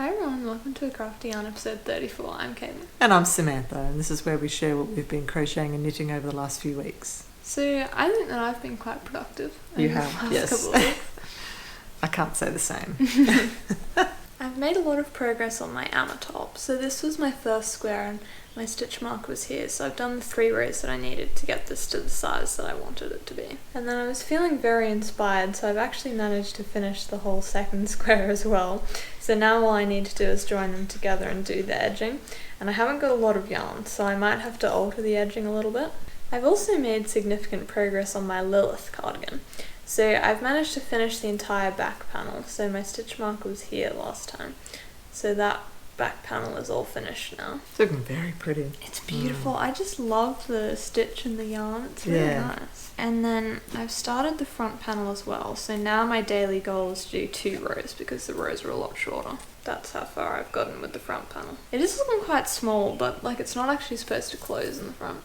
Hi everyone, welcome to a Crafty Yarn episode 34. I'm Caitlin. And I'm Samantha, and this is where we share what we've been crocheting and knitting over the last few weeks. So I think that I've been quite productive. You have, yes. Couple of weeks. I can't say the same. I've made a lot of progress on my Amma top. So this was my first square and my stitch mark was here. So I've done the 3 rows that I needed to get this to the size that I wanted it to be. And then I was feeling very inspired, so I've actually managed to finish the whole second square as well. So now all I need to do is join them together and do the edging. And I haven't got a lot of yarn, so I might have to alter the edging a little bit. I've also made significant progress on my Liilth cardigan. So I've managed to finish the entire back panel. So my stitch mark was here last time. So that back panel is all finished now. It's looking very pretty. It's beautiful. I just love the stitch and the yarn. It's really nice. And then I've started the front panel as well. So now my daily goal is to do 2 rows because the rows are a lot shorter. That's how far I've gotten with the front panel. It is looking quite small, but like it's not actually supposed to close in the front.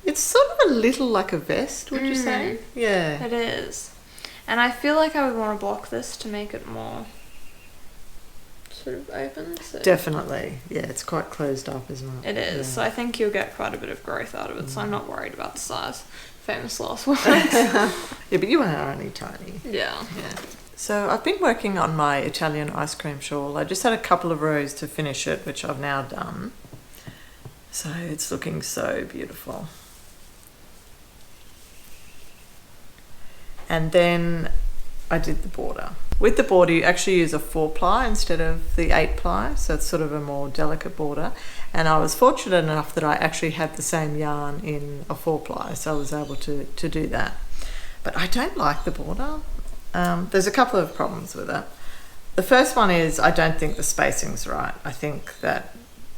It's sort of a little like a vest, would you say? Yeah. It is. And I feel like I would want to block this to make it more sort of open. So Definitely. Yeah, it's quite closed up, isn't it? it is. Yeah. So I think you'll get quite a bit of growth out of it, so I'm not worried about the size. Famous last words. Yeah, but you are only tiny. Yeah. So I've been working on my Italian ice cream shawl. I just had a couple of rows to finish it, which I've now done. So it's looking so beautiful. And then I did the border. With the border, you actually use a 4-ply instead of the 8-ply, so it's sort of a more delicate border. And I was fortunate enough that I actually had the same yarn in a 4-ply, so I was able to do that. But I don't like the border. There's a couple of problems with it. The first one is I don't think the spacing's right. I think that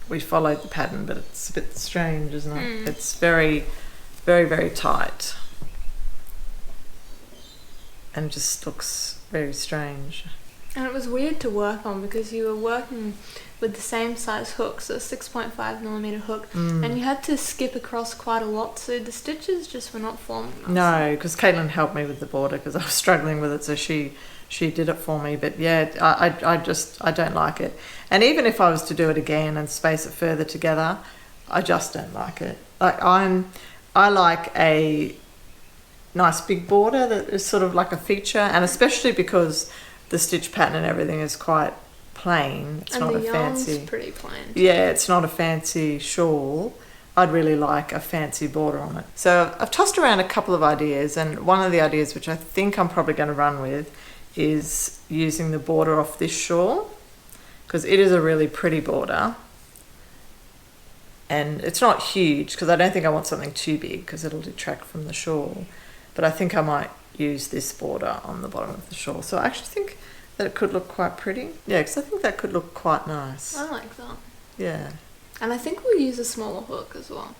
we followed the pattern, but it's a bit strange, isn't it? It's very, very, very tight. And just looks very strange. And it was weird to work on because you were working with the same size hook, so a 6.5mm hook, and you had to skip across quite a lot, so the stitches just were not forming nicely. No, because Caitlin helped me with the border because I was struggling with it, so she did it for me. But yeah, I don't like it. And even if I was to do it again and space it further together, I just don't like it. Like I like a nice big border that is sort of like a feature, and especially because the stitch pattern and everything is quite plain. It's not a fancy. And the yarn's pretty plain. Yeah, it's not a fancy shawl. I'd really like a fancy border on it. So I've tossed around a couple of ideas, and one of the ideas which I think I'm probably going to run with is using the border off this shawl, because it is a really pretty border. And it's not huge because I don't think I want something too big because it'll detract from the shawl. But I think I might use this border on the bottom of the shawl. So I actually think that it could look quite pretty. Yeah, because I think that could look quite nice. I like that. Yeah. And I think we'll use a smaller hook as well.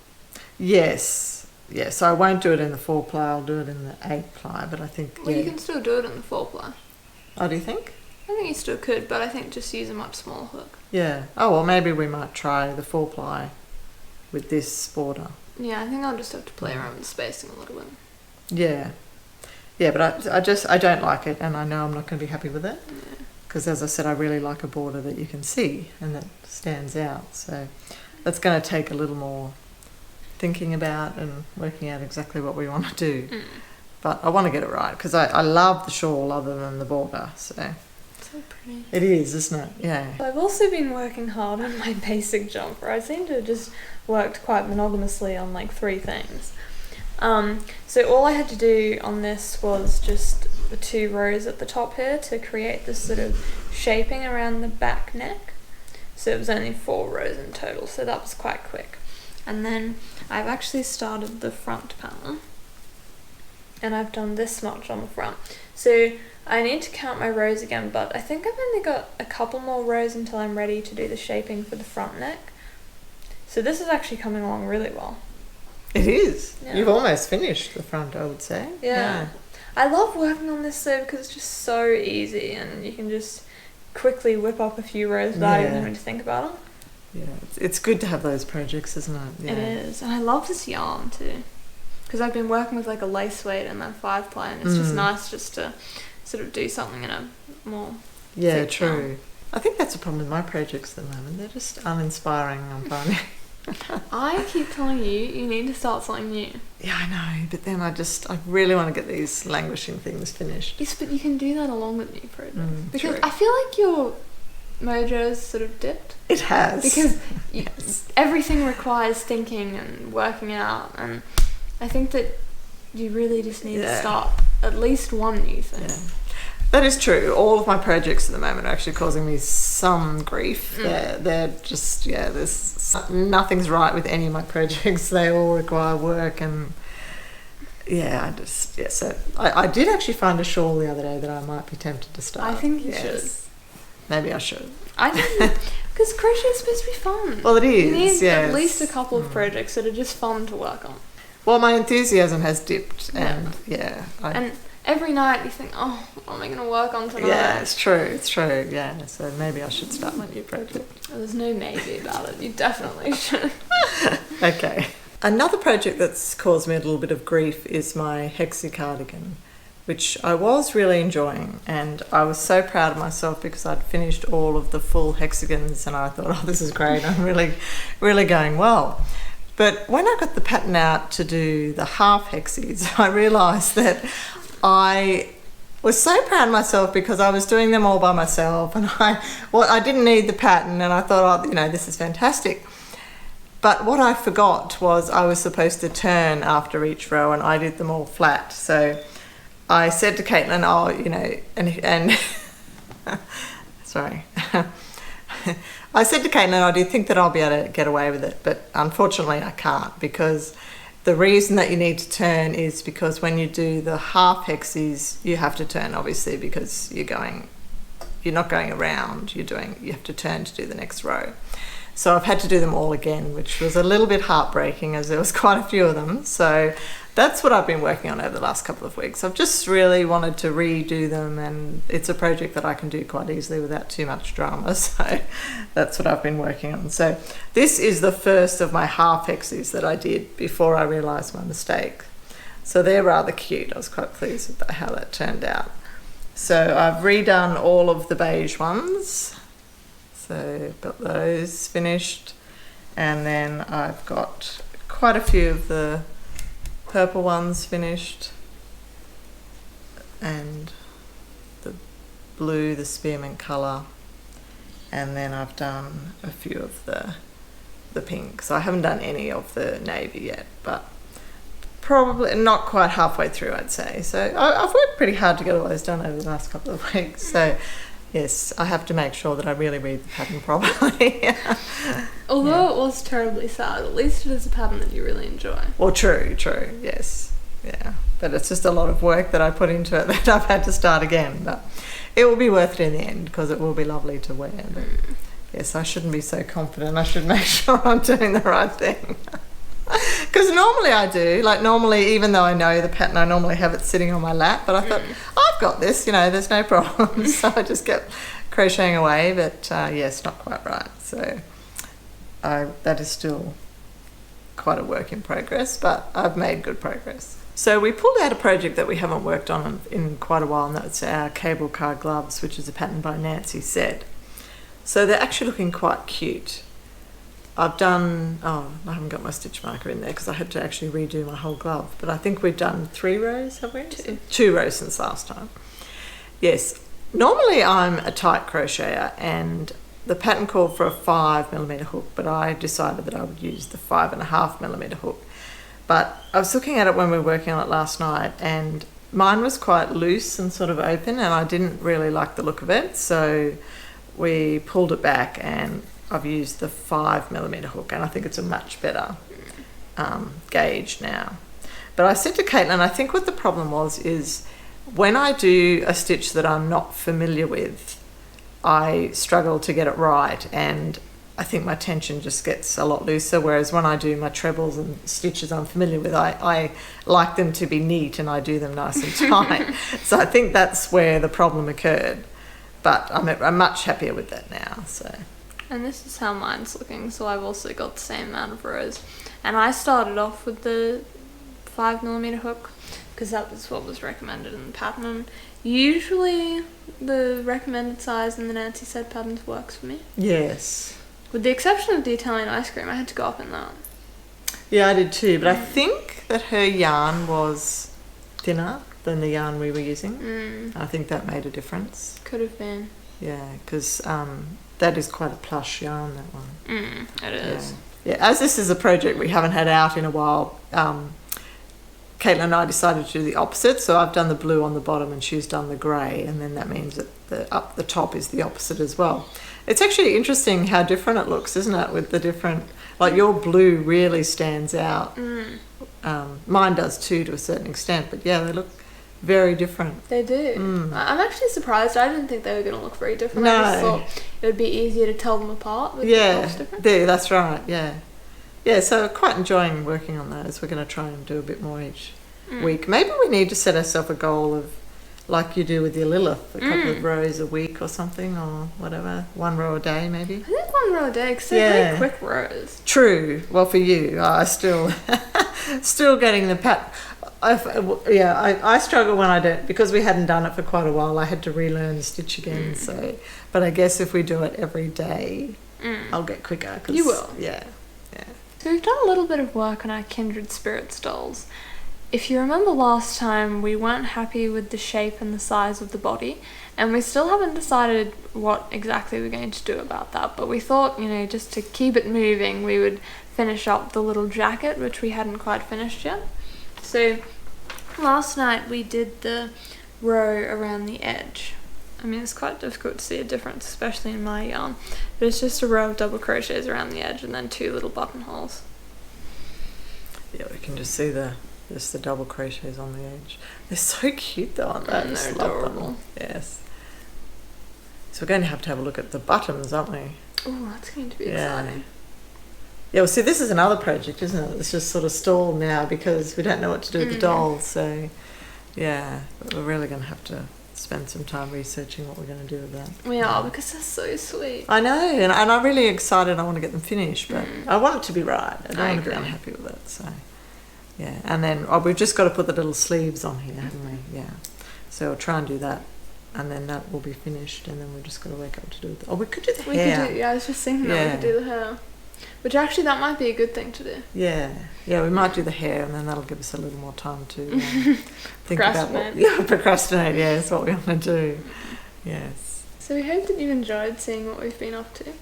Yes. Yeah, so I won't do it in the 4-ply, I'll do it in the 8-ply, but I think... Well, you can still do it in the 4-ply. Oh, do you think? I think you still could, but I think just use a much smaller hook. Yeah. Oh, well, maybe we might try the 4-ply with this border. Yeah, I think I'll just have to play around with the spacing a little bit. Yeah. Yeah, but I don't like it, and I know I'm not going to be happy with it. Because as I said, I really like a border that you can see and that stands out. So that's going to take a little more thinking about and working out exactly what we want to do. But I want to get it right because I love the shawl other than the border. So pretty. It is, isn't it? Yeah. I've also been working hard on my basic jumper. I seem to have just worked quite monogamously on like 3 things. So all I had to do on this was just the 2 rows at the top here to create this sort of shaping around the back neck. So it was only 4 rows in total, so that was quite quick. And then I've actually started the front panel, and I've done this much on the front. So I need to count my rows again, but I think I've only got a couple more rows until I'm ready to do the shaping for the front neck. So this is actually coming along really well. It is. Yeah. You've almost finished the front, I would say. Yeah. I love working on this though because it's just so easy and you can just quickly whip up a few rows without even having to think about it. Yeah, it's good to have those projects, isn't it? Yeah. It is. And I love this yarn too because I've been working with like a lace weight and then 5-ply, and it's just nice just to sort of do something in a more true. I think that's a problem with my projects at the moment. They're just uninspiring, I'm finding. I keep telling you need to start something new. Yeah, I know, but then I really want to get these languishing things finished. Yes, but you can do that along with new projects. Because true. I feel like your mojo's sort of dipped. It has. Because everything requires thinking and working out, and I think that you really just need to start at least one new thing. Yeah. That is true. All of my projects at the moment are actually causing me some grief. They're just, nothing's right with any of my projects. They all require work, and so I did actually find a shawl the other day that I might be tempted to start. I think you should. Maybe I should. I think, because crochet is supposed to be fun. Well, it is, You need at least a couple of projects that are just fun to work on. Well, my enthusiasm has dipped, and and every night you think, oh, what am I going to work on tonight? Yeah, it's true, yeah. So maybe I should start my new project. There's no maybe about it. You definitely should. Okay. Another project that's caused me a little bit of grief is my Hexi cardigan, which I was really enjoying, and I was so proud of myself because I'd finished all of the full hexagons, and I thought, oh, this is great. I'm really, really going well. But when I got the pattern out to do the half hexis, I realised that I was so proud of myself because I was doing them all by myself, and I didn't need the pattern, and I thought, oh, this is fantastic. But what I forgot was I was supposed to turn after each row, and I did them all flat. So I said to Caitlin, and sorry. I said to Caitlin, do you think that I'll be able to get away with it? But unfortunately I can't, because the reason that you need to turn is because when you do the half hexes, you have to turn, obviously, because you're not going around, you have to turn to do the next row. So I've had to do them all again, which was a little bit heartbreaking as there was quite a few of them. So that's what I've been working on over the last couple of weeks. I've just really wanted to redo them, and it's a project that I can do quite easily without too much drama. So that's what I've been working on. So this is the first of my half hexes that I did before I realised my mistake. So they're rather cute. I was quite pleased with how that turned out. So I've redone all of the beige ones. So got those finished, and then I've got quite a few of the purple ones finished, and the blue, the spearmint colour, and then I've done a few of the pink. So I haven't done any of the navy yet, but probably not quite halfway through, I'd say. So I've worked pretty hard to get all those done over the last couple of weeks. So yes, I have to make sure that I really read the pattern properly. Although it was terribly sad, at least it is a pattern that you really enjoy. Well, true, yes. Yeah, but it's just a lot of work that I put into it that I've had to start again. But it will be worth it in the end, because it will be lovely to wear. But yes, I shouldn't be so confident. I should make sure I'm doing the right thing. Because normally I do, even though I know the pattern, I normally have it sitting on my lap, but I thought, I've got this, there's no problem. So I just kept crocheting away, but yes, not quite right. So that is still quite a work in progress, but I've made good progress. So we pulled out a project that we haven't worked on in quite a while, and that's our cable car gloves, which is a pattern by Nancy Said. So they're actually looking quite cute. I've done, I haven't got my stitch marker in there because I had to actually redo my whole glove, but I think we've done 3 rows, have we? 2 rows since last time. Yes, normally I'm a tight crocheter, and the pattern called for a 5mm hook, but I decided that I would use the 5.5mm hook. But I was looking at it when we were working on it last night, and mine was quite loose and sort of open, and I didn't really like the look of it, so we pulled it back, and I've used the 5mm hook, and I think it's a much better gauge now. But I said to Caitlin, I think what the problem was is when I do a stitch that I'm not familiar with, I struggle to get it right, and I think my tension just gets a lot looser, whereas when I do my trebles and stitches I'm familiar with, I like them to be neat, and I do them nice and tight. So I think that's where the problem occurred, but I'm much happier with that now. So. And this is how mine's looking, so I've also got the same amount of rows. And I started off with the 5mm hook, because that was what was recommended in the pattern. And usually the recommended size in the Nancy Said patterns works for me. Yes. With the exception of the Italian ice cream, I had to go up in that. Yeah, I did too, but I think that her yarn was thinner than the yarn we were using. I think that made a difference. Could have been. Yeah, because that is quite a plush yarn, that one. It is. Yeah, as this is a project we haven't had out in a while, Caitlin and I decided to do the opposite. So I've done the blue on the bottom and she's done the grey, and then that means that up the top is the opposite as well. It's actually interesting how different it looks, isn't it, with the different... Like your blue really stands out. Mine does too, to a certain extent, but yeah, they look very different. They do. I'm actually surprised. I didn't think they were going to look very different. No. I just thought it would be easier to tell them apart with the colors different. That's right, yeah. Yeah, so quite enjoying working on those. We're going to try and do a bit more each week. Maybe we need to set ourselves a goal of, like you do with your Liilth, a couple of rows a week or something, or whatever. 1 row a day, maybe. I think 1 row a day, because they're very quick rows. True. Well, for you, I still getting the pat. I struggle when I don't, because we hadn't done it for quite a while. I had to relearn stitch again. So, but I guess if we do it every day, I'll get quicker. You will. Yeah. So we've done a little bit of work on our Kindred Spirits dolls. If you remember last time, we weren't happy with the shape and the size of the body, and we still haven't decided what exactly we're going to do about that, but we thought, just to keep it moving, we would finish up the little jacket, which we hadn't quite finished yet. So last night we did the row around the edge. I mean, it's quite difficult to see a difference, especially in my yarn, but it's just a row of double crochets around the edge and then 2 little buttonholes. Yeah, we can just see the double crochets on the edge. They're so cute though, aren't they? They're adorable. Yes. So we're going to have a look at the buttons, aren't we? Oh, that's going to be exciting. Yeah, well, see, this is another project, isn't it? It's just sort of stalled now because we don't know what to do with the dolls. So, yeah, but we're really going to have to spend some time researching what we're going to do with that. We are, because they're so sweet. I know, and I'm really excited. I want to get them finished, but I want it to be right. I don't want to be unhappy with it. So, yeah, and then we've just got to put the little sleeves on here, haven't we? Yeah. So we'll try and do that, and then that will be finished, and then we've just got to wake up to do it. Oh, we could do the hair. Yeah, I was just thinking that we could do the hair. Which actually, that might be a good thing to do. Yeah, we might do the hair, and then that'll give us a little more time to think about procrastinate. Yeah, that's what we want to do. Yes. So we hope that you've enjoyed seeing what we've been up to.